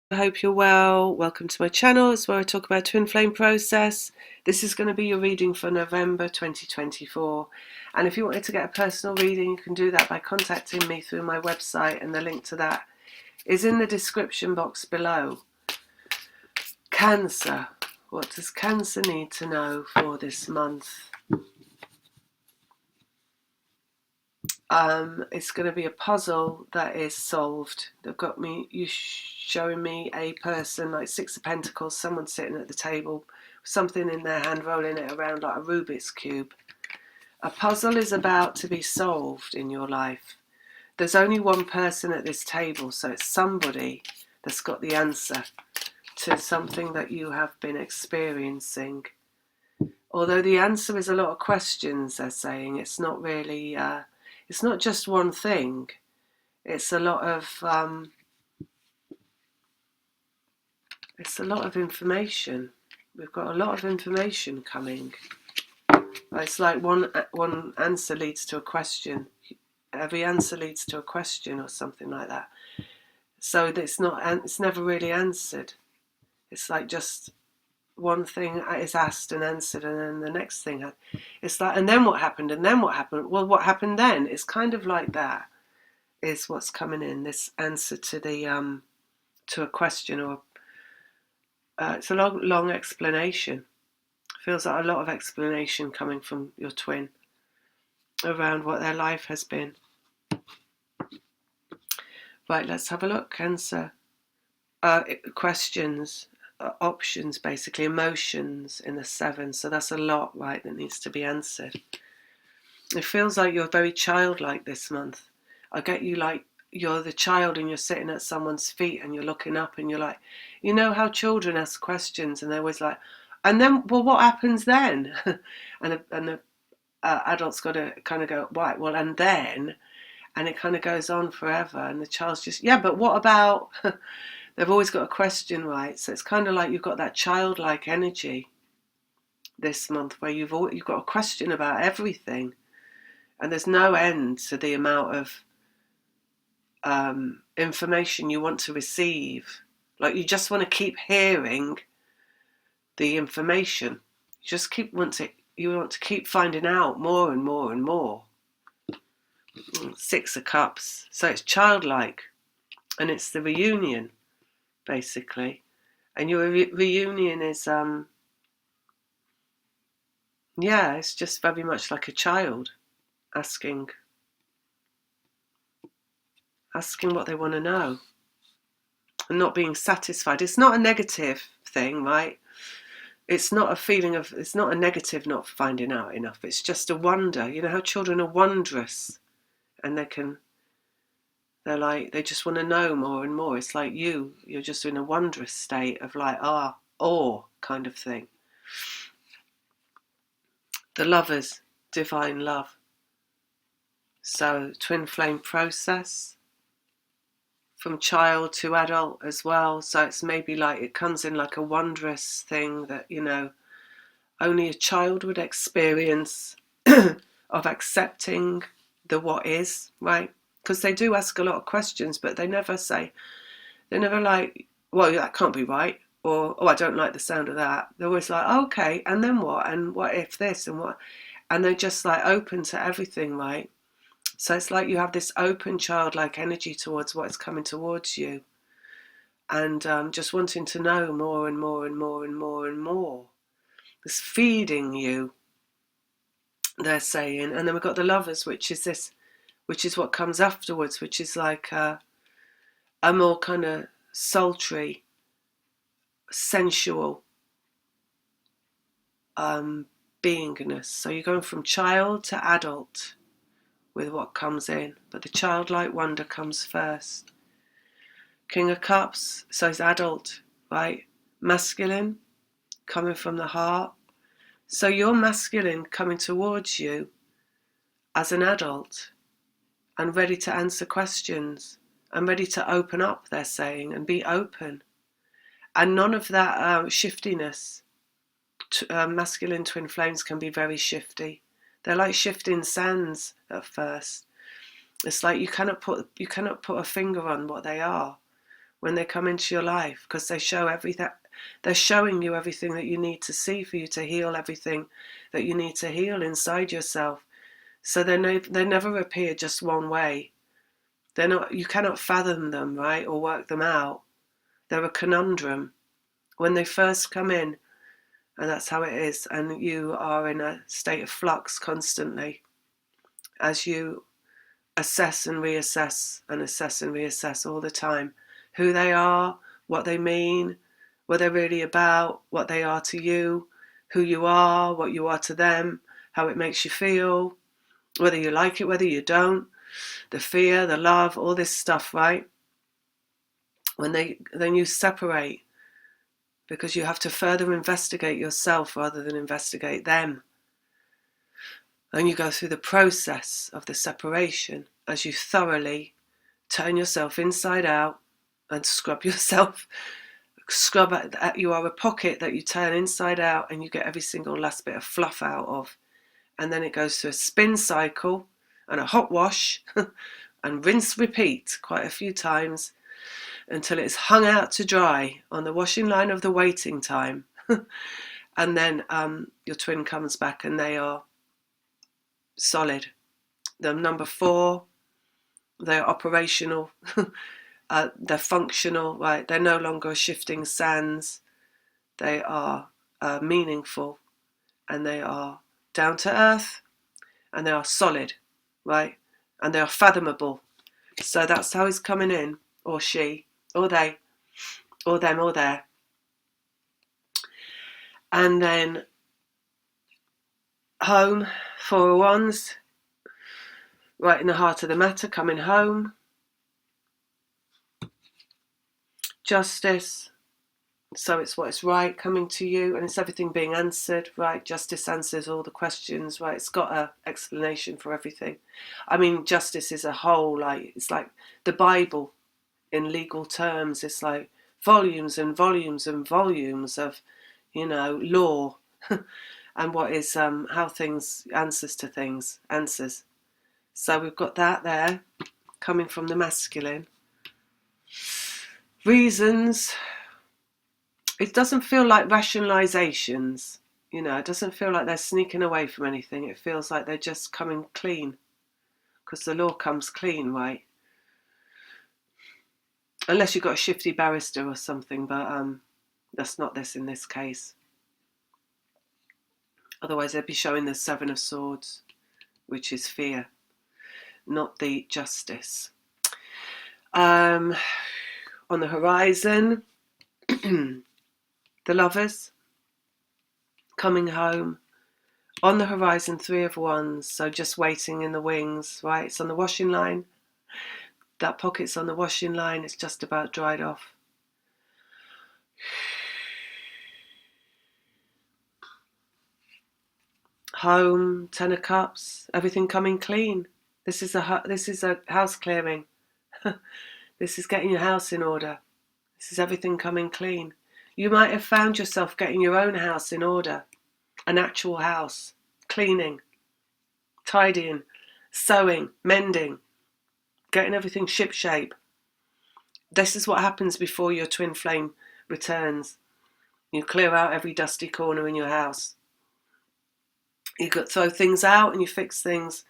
I hope you're well. Welcome to my channel. It's where I talk about twin flame process. This is going to be your reading for November 2024. And if you wanted to get a personal reading, you can do that by contacting me through my website, and the link to that is in the description box below. Cancer. What does Cancer need to know for this month? It's going to be a puzzle that is solved. They've got me, showing me a person like Six of Pentacles, someone sitting at the table, something in their hand, rolling it around like a Rubik's Cube. A puzzle is about to be solved in your life. There's only one person at this table, so it's somebody that's got the answer to something that you have been experiencing. Although the answer is a lot of questions, they're saying, it's not really... it's not just one thing. It's a lot of information. We've got a lot of information coming. It's like one answer leads to a question. Every answer leads to a question or something like that. So it's never really answered. It's like just one thing is asked and answered, and then the next thing. It's like, and then what happened? And then what happened? Well, what happened then? It's kind of like that is what's coming in. This answer to the to a question, or it's a long explanation. Feels like a lot of explanation coming from your twin around what their life has been. Right, let's have a look. Cancer. Questions. Options, basically emotions in the 7, so that's a lot, right, that needs to be answered. It feels like you're very childlike this month. I get you like you're the child and you're sitting at someone's feet and you're looking up and you're like, you know how children ask questions and they're always like, and then, well, what happens then? and the adult's got to kind of go, right, well, and then, and it kind of goes on forever, and the child's just, yeah, but what about... They've always got a question, right? So it's kind of like you've got that childlike energy this month where you've got a question about everything, and there's no end to the amount of information you want to receive. Like you just want to keep hearing the information. You want to keep finding out more and more and more. 6 of Cups. So it's childlike, and it's the reunion, basically. And your reunion is yeah, it's just very much like a child asking what they want to know and not being satisfied. It's not a negative thing, right? It's not a feeling of, it's not a negative not finding out enough. It's just a wonder. You know how children are wondrous, and they're like, they just want to know more and more. It's like you're just in a wondrous state of like, awe kind of thing. The Lovers, divine love. So twin flame process from child to adult as well. So it's maybe like it comes in like a wondrous thing that, you know, only a child would experience of accepting the what is, right? Because they do ask a lot of questions, but they never like, well, that can't be right, or, oh, I don't like the sound of that. They're always like, oh, okay, and then what? And what if this and what? And they're just like open to everything, right? So it's like you have this open childlike energy towards what's coming towards you, and just wanting to know more and more and more and more and more. It's feeding you, they're saying. And then we've got the Lovers, which is what comes afterwards, which is like a more kind of sultry, sensual beingness. So you're going from child to adult with what comes in, but the childlike wonder comes first. King of Cups, so it's adult, right? Masculine, coming from the heart. So your masculine coming towards you as an adult and ready to answer questions and ready to open up, they're saying, and be open. And none of that shiftiness. Masculine twin flames can be very shifty. They're like shifting sands at first. It's like you cannot put a finger on what they are when they come into your life, because they show everything. They're showing you everything that you need to see for you to heal everything that you need to heal inside yourself. So they never appear just one way. They're not. You cannot fathom them, right, or work them out. They're a conundrum when they first come in, and that's how it is. And you are in a state of flux constantly as you assess and reassess and assess and reassess all the time who they are, what they mean, what they're really about, what they are to you, who you are, what you are to them, how it makes you feel, whether you like it, whether you don't, the fear, the love, all this stuff, right? Then you separate, because you have to further investigate yourself rather than investigate them. And you go through the process of the separation as you thoroughly turn yourself inside out and scrub yourself. You are a pocket that you turn inside out, and you get every single last bit of fluff out of. And then it goes through a spin cycle and a hot wash and rinse repeat quite a few times until it's hung out to dry on the washing line of the waiting time. And then your twin comes back and they are solid. They're number 4. They're operational. They're functional, right? They're no longer shifting sands. They are meaningful, and they are down to earth, and they are solid, right? And they are fathomable. So that's how he's coming in, or she, or they, or them, or there. And then home, 4 of Wands, right in the heart of the matter, coming home. Justice, so it's what is right coming to you, and it's everything being answered, right? Justice answers all the questions, right? It's got an explanation for everything. I mean, justice is a whole, like, it's like the Bible in legal terms. It's like volumes and volumes and volumes of, law and what is, how things, answers to things, answers. So we've got that there coming from the masculine. Reasons. It doesn't feel like rationalizations, it doesn't feel like they're sneaking away from anything. It feels like they're just coming clean, because the law comes clean, right? Unless you've got a shifty barrister or something, but that's not this in this case. Otherwise they'd be showing the 7 of Swords, which is fear, not the justice. On the horizon, the Lovers coming home. On the horizon, 3 of Wands, so just waiting in the wings, right? It's on the washing line. That pocket's on the washing line. It's just about dried off. Home, 10 of Cups, everything coming clean. This is a house clearing. This is getting your house in order. This is everything coming clean. You might have found yourself getting your own house in order, an actual house, cleaning, tidying, sewing, mending, getting everything shipshape. This is what happens before your twin flame returns. You clear out every dusty corner in your house. You throw things out and you fix things,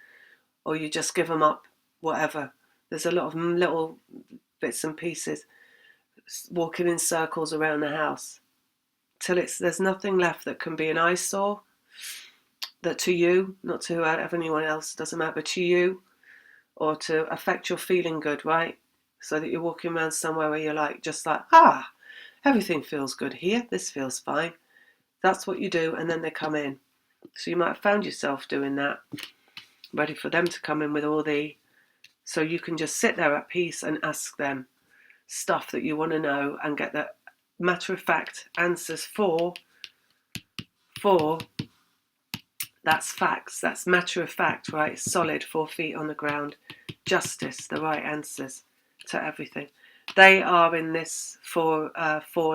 or you just give them up, whatever. There's a lot of little bits and pieces walking in circles around the house till there's nothing left that can be an eyesore, that to you, not to anyone else, doesn't matter, but to you, or to affect your feeling good, right? So that you're walking around somewhere where you're like, just like, everything feels good here, this feels fine. That's what you do, and then they come in. So you might have found yourself doing that, ready for them to come in with all so you can just sit there at peace and ask them stuff that you want to know and get the matter-of-fact answers for. That's facts, that's matter-of-fact, right? Solid, 4 feet on the ground. Justice, the right answers to everything. They are in this, for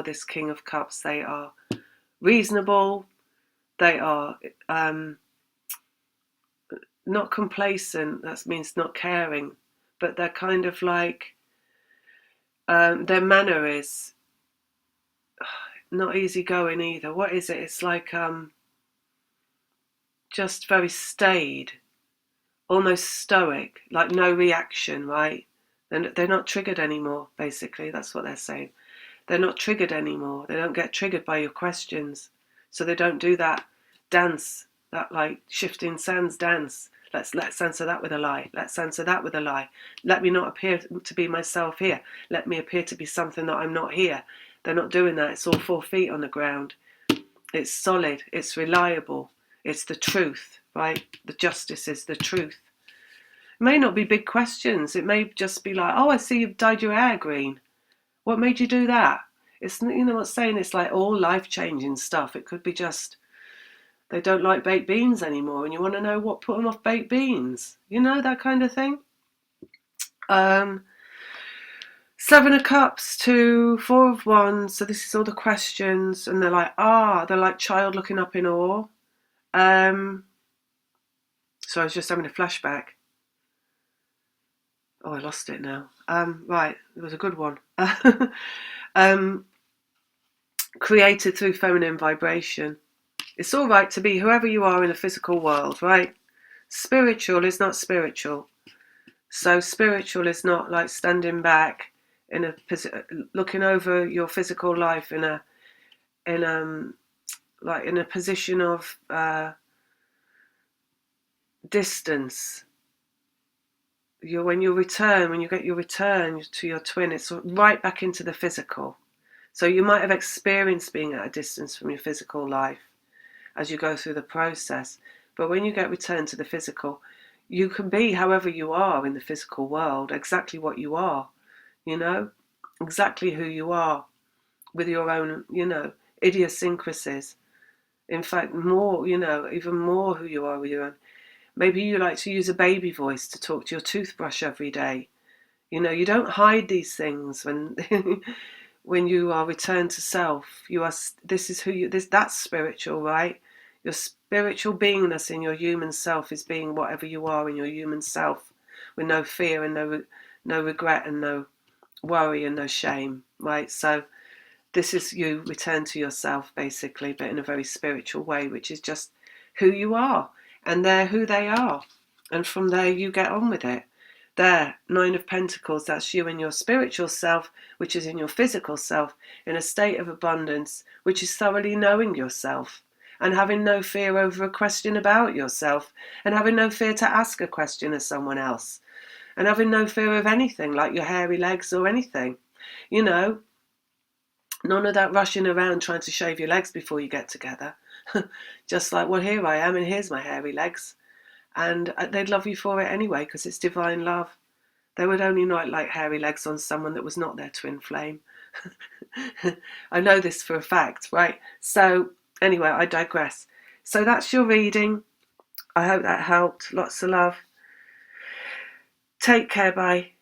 this King of Cups, they are reasonable, they are not complacent, that means not caring, but they're kind of like Their manner is not easygoing either. What is it? It's like just very staid, almost stoic, like no reaction, right? They're not triggered anymore, basically. That's what they're saying. They're not triggered anymore. They don't get triggered by your questions. So they don't do that dance, that like shifting sands dance. Let's answer that with a lie. Let's answer that with a lie. Let me not appear to be myself here. Let me appear to be something that I'm not here. They're not doing that. It's all 4 feet on the ground. It's solid. It's reliable. It's the truth, right? The justice is the truth. It may not be big questions. It may just be like, oh, I see you've dyed your hair green. What made you do that? It's, you know what I'm saying? It's like all life-changing stuff. It could be just they don't like baked beans anymore and you want to know what put them off baked beans. You know, that kind of thing. 7 of Cups to 4 of Wands. So this is all the questions. And they're like, they're like child looking up in awe. So I was just having a flashback. Oh, I lost it now. Right, it was a good one. Created through feminine vibration. It's all right to be whoever you are in the physical world, right? Spiritual is not spiritual. So spiritual is not like standing back in a looking over your physical life in a position of distance. When you get your return to your twin, it's right back into the physical. So you might have experienced being at a distance from your physical life as you go through the process. But when you get returned to the physical, you can be however you are in the physical world, exactly what you are, you know, exactly who you are with your own, you know, idiosyncrasies. In fact, more, you know, even more who you are with your own. Maybe you like to use a baby voice to talk to your toothbrush every day. You know, you don't hide these things when when you are returned to self. That's spiritual, right? Your spiritual beingness in your human self is being whatever you are in your human self, with no fear and no regret and no worry and no shame, right? So this is you return to yourself, basically, but in a very spiritual way, which is just who you are, and they're who they are, and from there you get on with it. There, 9 of Pentacles, that's you in your spiritual self, which is in your physical self, in a state of abundance, which is thoroughly knowing yourself and having no fear over a question about yourself and having no fear to ask a question of someone else and having no fear of anything like your hairy legs or anything. You know, none of that rushing around trying to shave your legs before you get together. Just like, well, here I am and here's my hairy legs. And they'd love you for it anyway because it's divine love. They would only not like hairy legs on someone that was not their twin flame. I know this for a fact, right? So anyway, I digress. So that's your reading. I hope that helped. Lots of love. Take care, bye.